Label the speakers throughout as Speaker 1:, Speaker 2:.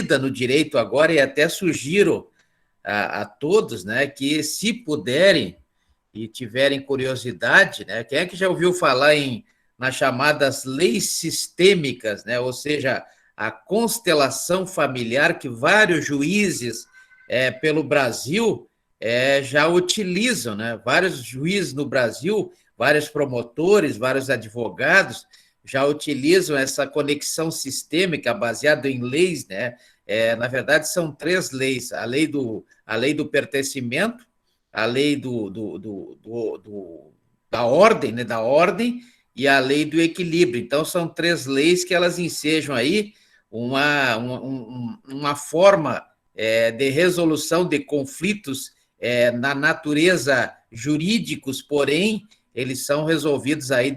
Speaker 1: dúvida no direito agora e até sugiro a todos, né, que se puderem e tiverem curiosidade, né, quem é que já ouviu falar nas chamadas leis sistêmicas, né, ou seja, a constelação familiar que vários juízes pelo Brasil já utilizam, né, vários juízes no Brasil, vários promotores, vários advogados já utilizam essa conexão sistêmica baseada em leis, né? Na verdade, são três leis: a lei do pertencimento, a lei da ordem, né? Da ordem e a lei do equilíbrio. Então, são três leis que elas ensejam aí uma forma de resolução de conflitos na natureza jurídicos, porém, eles são resolvidos aí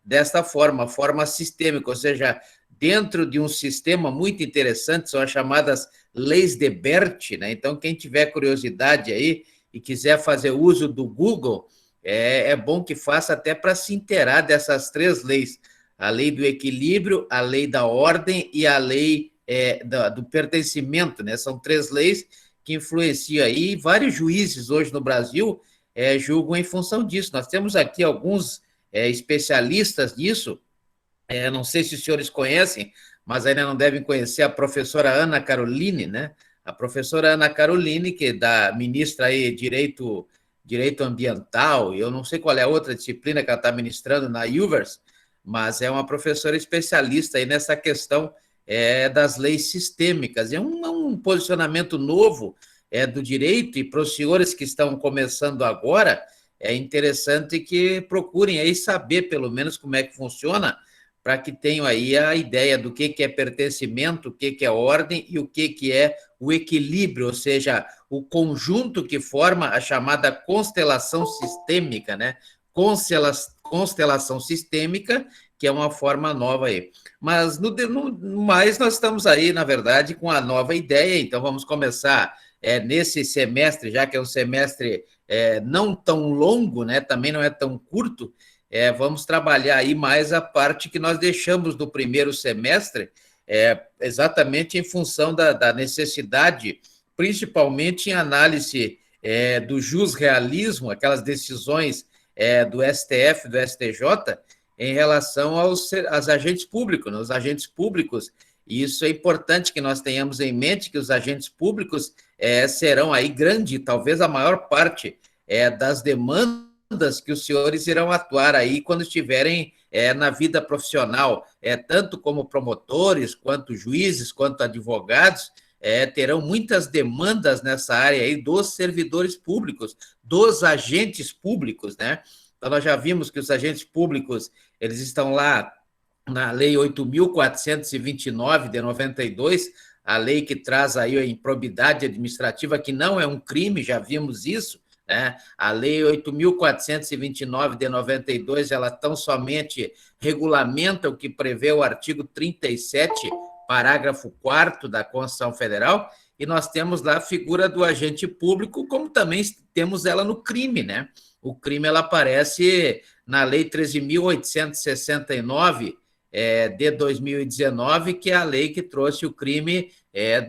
Speaker 1: desta forma sistêmica, ou seja, dentro de um sistema muito interessante, são as chamadas leis de Bert, né? Então, quem tiver curiosidade aí e quiser fazer uso do Google, é bom que faça até para se inteirar dessas três leis: a lei do equilíbrio, a lei da ordem e a lei do pertencimento, né? São três leis que influenciam aí, vários juízes hoje no Brasil julgam em função disso. Nós temos aqui alguns especialistas nisso, não sei se os senhores conhecem, mas ainda não devem conhecer a professora Ana Caroline, né? A professora Ana Caroline, que ministra aí direito ambiental, eu não sei qual é a outra disciplina que ela está ministrando na UVERS, mas é uma professora especialista aí nessa questão das leis sistêmicas. É um posicionamento novo do direito, e para os senhores que estão começando agora, é interessante que procurem aí saber, pelo menos, como é que funciona, para que tenham aí a ideia do que é pertencimento, o que é ordem e o que é o equilíbrio, ou seja, o conjunto que forma a chamada constelação sistêmica, né? Constelação sistêmica, que é uma forma nova aí. Mas, no mais, nós estamos aí, na verdade, com a nova ideia, então vamos começar nesse semestre, já que é um semestre não tão longo, né? Também não é tão curto, vamos trabalhar aí mais a parte que nós deixamos no primeiro semestre, exatamente em função da necessidade, principalmente em análise do jusrealismo, aquelas decisões do STF, do STJ, em relação aos agentes públicos, né? Os agentes públicos, e isso é importante que nós tenhamos em mente, que os agentes públicos serão aí talvez a maior parte das demandas que os senhores irão atuar aí quando estiverem na vida profissional, tanto como promotores, quanto juízes, quanto advogados, terão muitas demandas nessa área aí dos servidores públicos, dos agentes públicos, né? Então, nós já vimos que os agentes públicos, eles estão lá na Lei 8.429, de 92, a lei que traz aí a improbidade administrativa, que não é um crime, já vimos isso, né? A Lei 8.429, de 92, ela tão somente regulamenta o que prevê o artigo 37, parágrafo 4º da Constituição Federal, e nós temos lá a figura do agente público, como também temos ela no crime, né? O crime, ela aparece na Lei 13.869, de 2019, que é a lei que trouxe o crime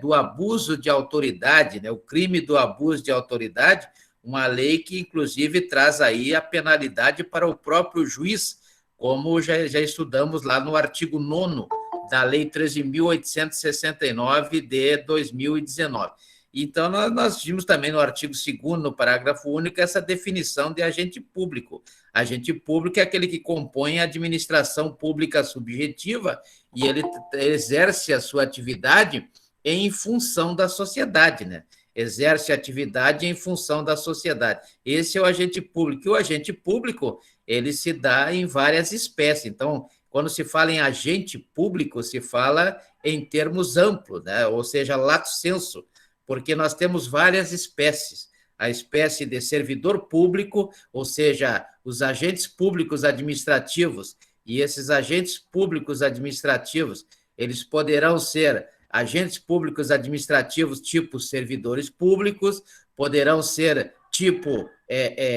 Speaker 1: do abuso de autoridade, né? O crime do abuso de autoridade, uma lei que, inclusive, traz aí a penalidade para o próprio juiz, como já estudamos lá no artigo 9º da Lei 13.869, de 2019. Então, nós vimos também no artigo 2º, no parágrafo único, essa definição de agente público. Agente público é aquele que compõe a administração pública subjetiva e ele exerce a sua atividade em função da sociedade, né? Exerce atividade em função da sociedade. Esse é o agente público. E o agente público, ele se dá em várias espécies. Então, quando se fala em agente público, se fala em termos amplos, né? Ou seja, lato sensu, porque nós temos várias espécies. A espécie de servidor público, ou seja, os agentes públicos administrativos, e esses agentes públicos administrativos, eles poderão ser agentes públicos administrativos tipo servidores públicos, poderão ser tipo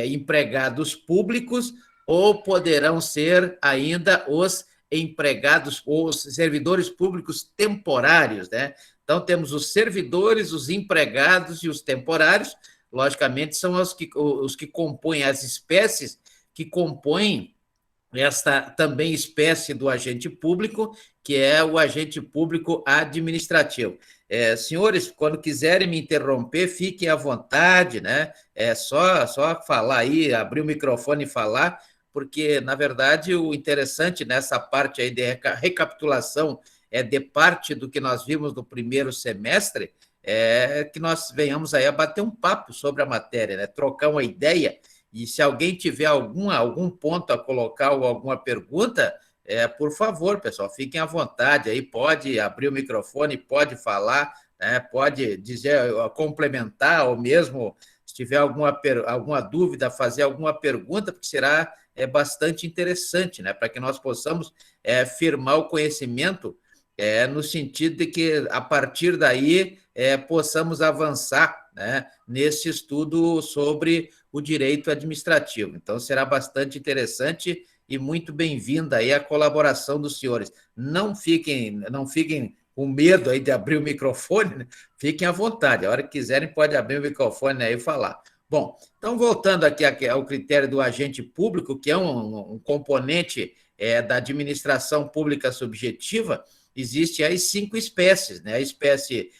Speaker 1: empregados públicos, ou poderão ser ainda os empregados ou servidores públicos temporários, né? Então, temos os servidores, os empregados e os temporários, logicamente, são os que compõem as espécies que compõem esta também espécie do agente público, que é o agente público administrativo. Senhores, quando quiserem me interromper, fiquem à vontade, né? É só falar aí, abrir o microfone e falar, porque, na verdade, o interessante nessa parte aí de recapitulação de parte do que nós vimos no primeiro semestre é que nós venhamos aí a bater um papo sobre a matéria, né? Trocar uma ideia, e se alguém tiver algum ponto a colocar ou alguma pergunta, por favor, pessoal, fiquem à vontade aí, pode abrir o microfone, pode falar, né, pode dizer, complementar, ou mesmo, se tiver alguma dúvida, fazer alguma pergunta, porque será bastante interessante, né, para que nós possamos firmar o conhecimento no sentido de que, a partir daí, possamos avançar, né, nesse estudo sobre o direito administrativo. Então, será bastante interessante e muito bem-vinda aí a colaboração dos senhores. Não fiquem com medo aí de abrir o microfone, né? Fiquem à vontade. A hora que quiserem, pode abrir o microfone aí e falar. Bom, então, voltando aqui ao critério do agente público, que é um componente da administração pública subjetiva, existem aí 5 espécies, né? A espécie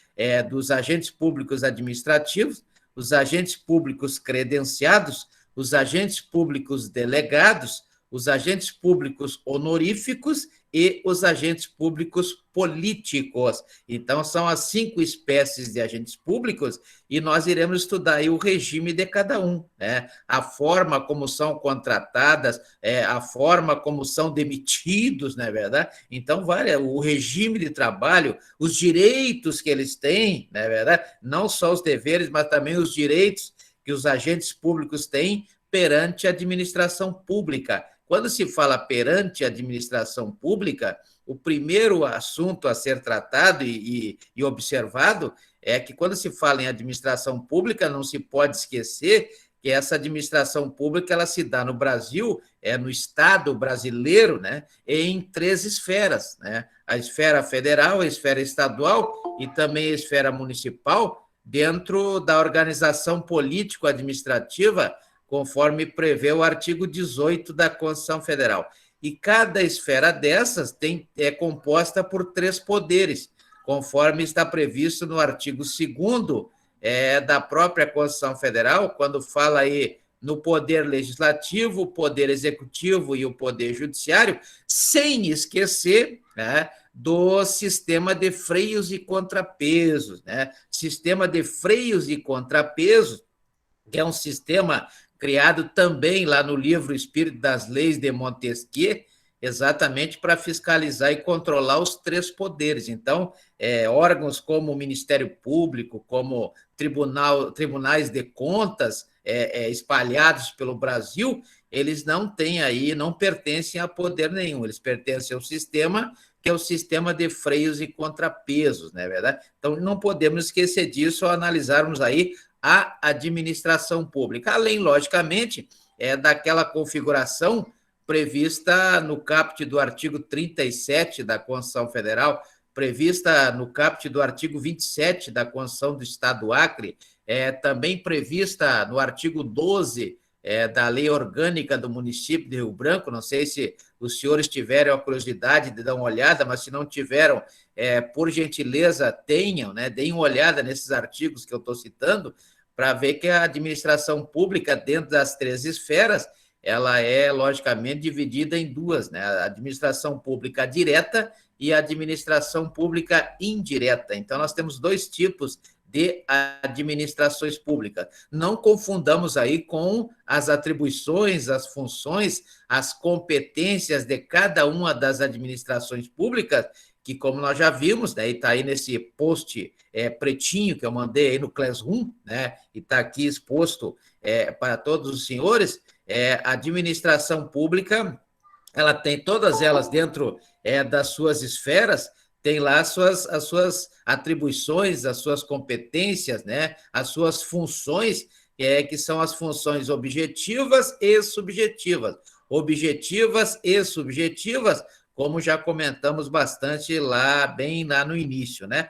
Speaker 1: dos agentes públicos administrativos, os agentes públicos credenciados, os agentes públicos delegados, os agentes públicos honoríficos e os agentes públicos políticos. Então, são as 5 espécies de agentes públicos e nós iremos estudar aí o regime de cada um, né? A forma como são contratadas, a forma como são demitidos, não é verdade? Então, o regime de trabalho, os direitos que eles têm, não é verdade? Não só os deveres, mas também os direitos que os agentes públicos têm perante a administração pública. Quando se fala perante a administração pública, o primeiro assunto a ser tratado e observado é que, quando se fala em administração pública, não se pode esquecer que essa administração pública ela se dá no Brasil, no Estado brasileiro, né, em 3 esferas, né? A esfera federal, a esfera estadual e também a esfera municipal, dentro da organização político-administrativa, conforme prevê o artigo 18 da Constituição Federal. E cada esfera dessas é composta por 3 poderes, conforme está previsto no artigo 2º da própria Constituição Federal, quando fala aí no poder legislativo, o poder executivo e o poder judiciário, sem esquecer, né, do sistema de freios e contrapesos, né? Sistema de freios e contrapesos, que é um sistema criado também lá no livro Espírito das Leis de Montesquieu, exatamente para fiscalizar e controlar os 3 poderes. Então, órgãos como o Ministério Público, como tribunais de contas espalhados pelo Brasil, eles não têm aí, não pertencem a poder nenhum, eles pertencem ao sistema, que é o sistema de freios e contrapesos, não é verdade? Então, não podemos esquecer disso ao analisarmos aí a administração pública, além, logicamente, daquela configuração prevista no caput do artigo 37 da Constituição Federal, prevista no caput do artigo 27 da Constituição do Estado do Acre, também prevista no artigo 12 da Lei Orgânica do Município de Rio Branco. Não sei se os senhores tiveram a curiosidade de dar uma olhada, mas se não tiveram, por gentileza, tenham, né, deem uma olhada nesses artigos que eu estou citando, para ver que a administração pública, dentro das 3 esferas, ela é, logicamente, dividida em 2, né? A administração pública direta e a administração pública indireta. Então, nós temos 2 tipos de administrações públicas. Não confundamos aí com as atribuições, as funções, as competências de cada uma das administrações públicas, que, como nós já vimos, né, e está aí nesse post pretinho que eu mandei aí no Classroom, né, e está aqui exposto para todos os senhores, a administração pública, ela tem todas elas dentro das suas esferas, tem lá as suas atribuições, as suas competências, né, as suas funções, que são as funções objetivas e subjetivas. Objetivas e subjetivas, como já comentamos bastante lá, bem lá no início, né?